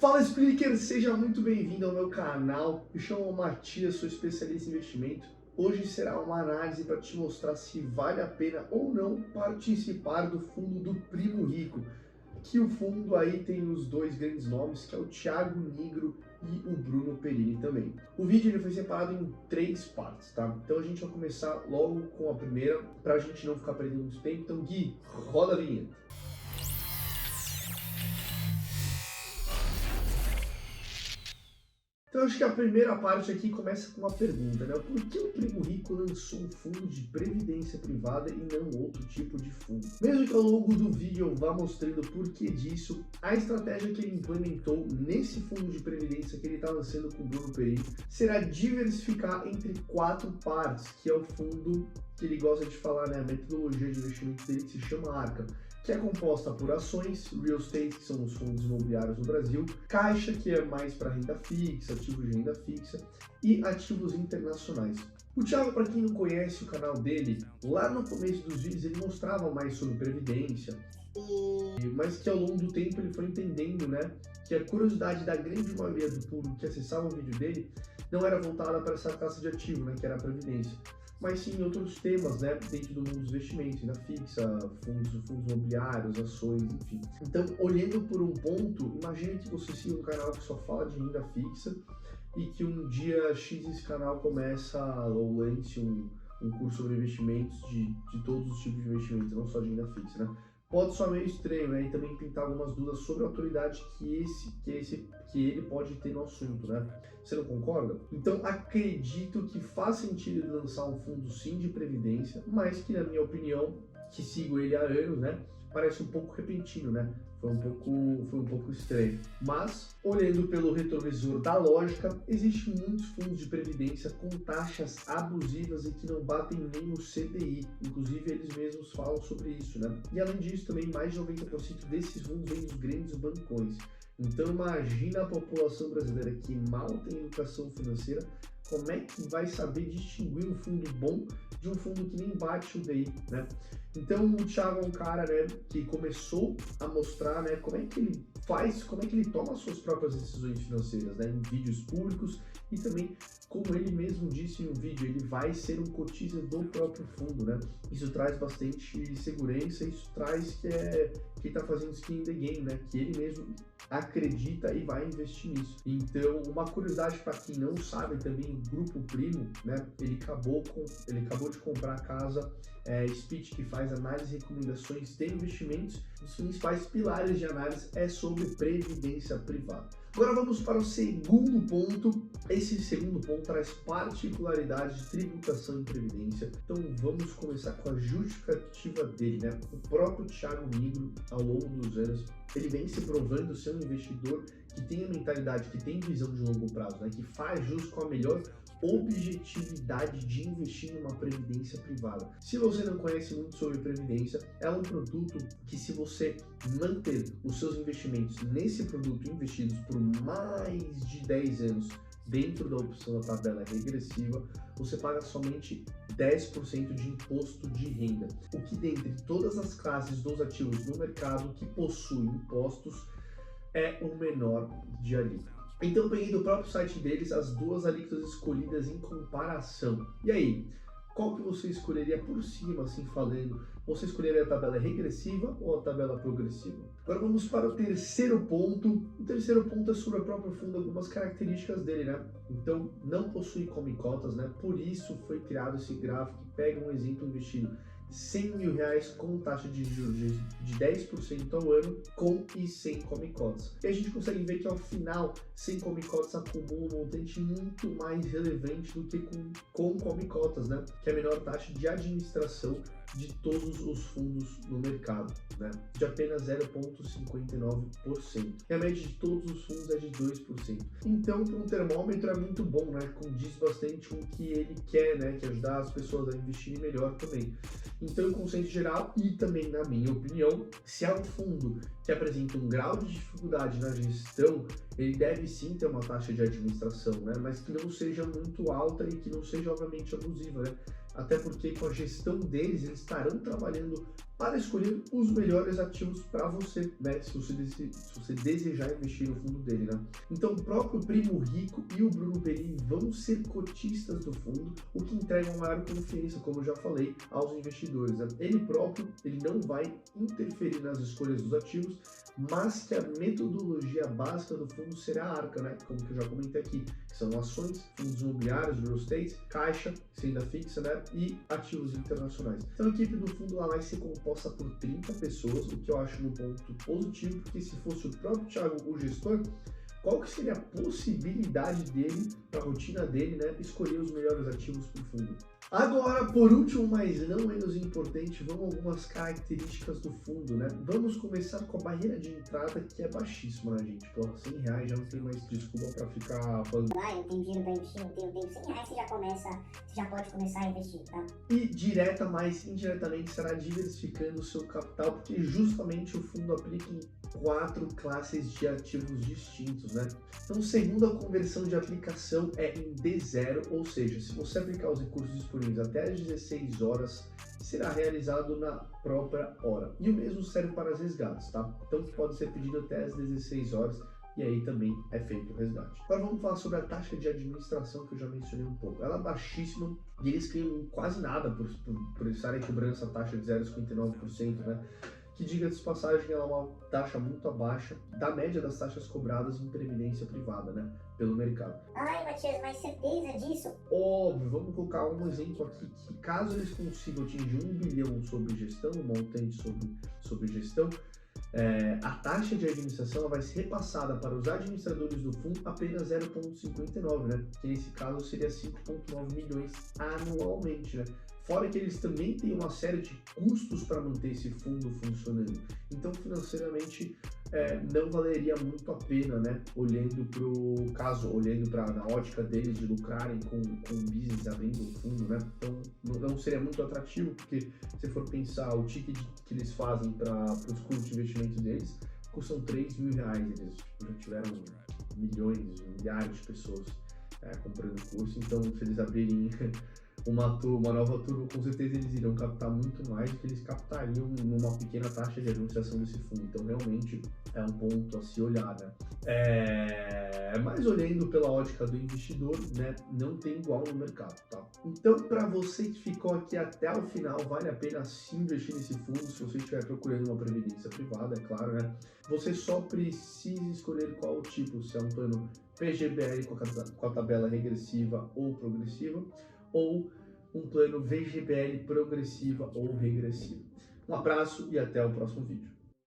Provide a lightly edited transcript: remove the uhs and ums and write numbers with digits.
Fala Splicker, seja muito bem-vindo ao meu canal. Me chamo Matias, sou especialista em investimento. Hoje será uma análise para te mostrar se vale a pena ou não participar do fundo do Primo Rico. Que o fundo aí tem os dois grandes nomes, que é o Thiago Nigro e o Bruno Perini também. O vídeo ele foi separado em 3 partes, tá? Então a gente vai começar logo com a primeira, para a gente não ficar perdendo muito tempo. Então Gui, roda a vinheta. Então acho que a primeira parte aqui começa com uma pergunta, né? Por que o Primo Rico lançou um fundo de previdência privada e não outro tipo de fundo? Mesmo que ao longo do vídeo eu vá mostrando o porquê disso, a estratégia que ele implementou nesse fundo de previdência que ele está lançando com o Bruno Perini será diversificar entre 4 partes, que é o fundo que ele gosta de falar, né? A metodologia de investimento dele que se chama Arca, que é composta por ações, real estate, que são os fundos imobiliários no Brasil, caixa, que é mais para renda fixa, ativos de renda fixa, e ativos internacionais. O Thiago, para quem não conhece o canal dele, lá no começo dos vídeos ele mostrava mais sobre previdência, mas que ao longo do tempo ele foi entendendo, né, que a curiosidade da grande maioria do público que acessava o vídeo dele não era voltada para essa classe de ativo, né, que era a previdência, mas sim outros temas, né, dentro do mundo dos investimentos, renda fixa, fundos imobiliários, ações, enfim. Então, olhando por um ponto, imagine que você siga um canal que só fala de renda fixa e que um dia X esse canal começa ou lance um curso sobre investimentos de todos os tipos de investimentos, não só de renda fixa, né? Pode soar meio estranho, né? E também pintar algumas dúvidas sobre a autoridade que ele pode ter no assunto, né? Você não concorda? Então acredito que faz sentido ele lançar um fundo sim de previdência, mas que na minha opinião, que sigo ele há anos, né? Parece um pouco repentino, né? Foi um pouco estranho. Mas, olhando pelo retrovisor da lógica, existem muitos fundos de previdência com taxas abusivas e que não batem nem o CDI. Inclusive, eles mesmos falam sobre isso, né? E além disso, também mais de 90% desses fundos vêm dos grandes bancões. Então, imagina a população brasileira que mal tem educação financeira, como é que vai saber distinguir um fundo bom de um fundo que nem bate o DI, né? Então o Thiago é um cara, né, que começou a mostrar, né, como é que ele faz, como é que ele toma as suas próprias decisões financeiras, né, em vídeos públicos e também, como ele mesmo disse em um vídeo, ele vai ser um cotista do próprio fundo, né? Isso traz bastante segurança, isso traz que ele tá fazendo skin in the game, né? Que ele mesmo acredita e vai investir nisso. Então, uma curiosidade para quem não sabe também, o Grupo Primo, né? Ele acabou de comprar a casa Speech, que faz análise e recomendações de investimentos. Os principais pilares de análise é sobre previdência privada. Agora vamos para o segundo ponto. Esse segundo ponto traz particularidades de tributação e previdência. Então vamos começar com a justificativa dele, né? O próprio Thiago Nigro, ao longo dos anos, ele vem se provando ser um investidor que tem a mentalidade, que tem visão de longo prazo, né? Que faz jus com a melhor objetividade de investir numa previdência privada. Se você não conhece muito sobre previdência, é um produto que, se você manter os seus investimentos nesse produto investidos por mais de 10 anos dentro da opção da tabela regressiva, você paga somente 10% de imposto de renda, o que dentre todas as classes dos ativos no mercado que possuem impostos é o menor de alíquota. Então eu peguei do próprio site deles as duas alíquotas escolhidas em comparação. E aí, qual que você escolheria por cima, assim falando? Você escolheria a tabela regressiva ou a tabela progressiva? Agora vamos para o terceiro ponto. O terceiro ponto é sobre o próprio fundo, algumas características dele, né? Então, não possui come cotas, né? Por isso foi criado esse gráfico que pega um exemplo investido R$100 mil com taxa de juros de 10% ao ano, com e sem come cotas. E a gente consegue ver que ao final, sem come cotas acumula um montante muito mais relevante do que com come cotas, né? Que é a menor taxa de administração de todos os fundos no mercado, né? De apenas 0,59%. E a média de todos os fundos é de 2%. Então, para um termômetro é muito bom, né? Condiz bastante com o que ele quer, né? Que ajudar as pessoas a investirem melhor também. Então, em conceito geral e também na minha opinião, se é um fundo que apresenta um grau de dificuldade na gestão, ele deve sim ter uma taxa de administração, né? Mas que não seja muito alta e que não seja obviamente abusiva, né? Até porque com a gestão deles, eles estarão trabalhando para escolher os melhores ativos para você, né? Se você desejar investir no fundo dele, né? Então, o próprio Primo Rico e o Bruno Perini vão ser cotistas do fundo, o que entrega uma maior confiança, como eu já falei, aos investidores, né? Ele próprio, ele não vai interferir nas escolhas dos ativos, mas que a metodologia básica do fundo será a Arca, né? Como que eu já comentei aqui, que são ações, fundos imobiliários, real estate, caixa, renda fixa, né? E ativos internacionais. Então, a equipe do fundo lá vai ser composta por 30 pessoas, o que eu acho um ponto positivo, porque se fosse o próprio Thiago, o gestor, qual que seria a possibilidade dele, para a rotina dele, né, escolher os melhores ativos para o fundo? Agora, por último, mas não menos importante, vamos algumas características do fundo, né? Vamos começar com a barreira de entrada, que é baixíssima, né, gente? Pô, R$100 já não tem mais desculpa para ficar falando. Ah, eu tenho dinheiro para investir, eu tenho R$100, você já pode começar a investir, tá? E direta, mas indiretamente, estará diversificando o seu capital, porque justamente o fundo aplica em 4 classes de ativos distintos, né? Então, segundo a conversão de aplicação é em D0, ou seja, se você aplicar os recursos disponíveis até às 16 horas, será realizado na própria hora. E o mesmo serve para os resgates, tá? Então, pode ser pedido até às 16 horas, e aí também é feito o resgate. Agora vamos falar sobre a taxa de administração, que eu já mencionei um pouco. Ela é baixíssima e eles criam quase nada por estarem cobrando essa taxa de 0,59%, né? Que, diga-se de passagem, ela é uma taxa muito abaixo da média das taxas cobradas em previdência privada, né, pelo mercado. Ai, Matias, mas certeza disso? Óbvio, vamos colocar um exemplo aqui, que caso eles consigam atingir 1 bilhão sobre gestão, um montante sobre gestão, a taxa de administração ela vai ser repassada para os administradores do fundo apenas 0,59, né, que nesse caso seria 5,9 milhões anualmente, né. Fora que eles também têm uma série de custos para manter esse fundo funcionando. Então, financeiramente, não valeria muito a pena, né? Olhando para na ótica deles de lucrarem com o business além do fundo, né? Então, não seria muito atrativo, porque se for pensar o ticket que eles fazem para os custos de investimento deles, custam R$3.000. Eles já tiveram milhões, milhares de pessoas comprando curso. Então, se eles abrirem uma nova turma, com certeza eles irão captar muito mais do que eles captariam numa pequena taxa de administração desse fundo. Então, realmente, é um ponto a se olhar, né? Mas olhando pela ótica do investidor, né, não tem igual no mercado, tá? Então, para você que ficou aqui até o final, vale a pena sim investir nesse fundo, se você estiver procurando uma previdência privada, é claro, né? Você só precisa escolher qual o tipo, se é um plano PGBL com a tabela regressiva ou progressiva, ou um plano VGBL progressiva ou regressiva. Um abraço e até o próximo vídeo.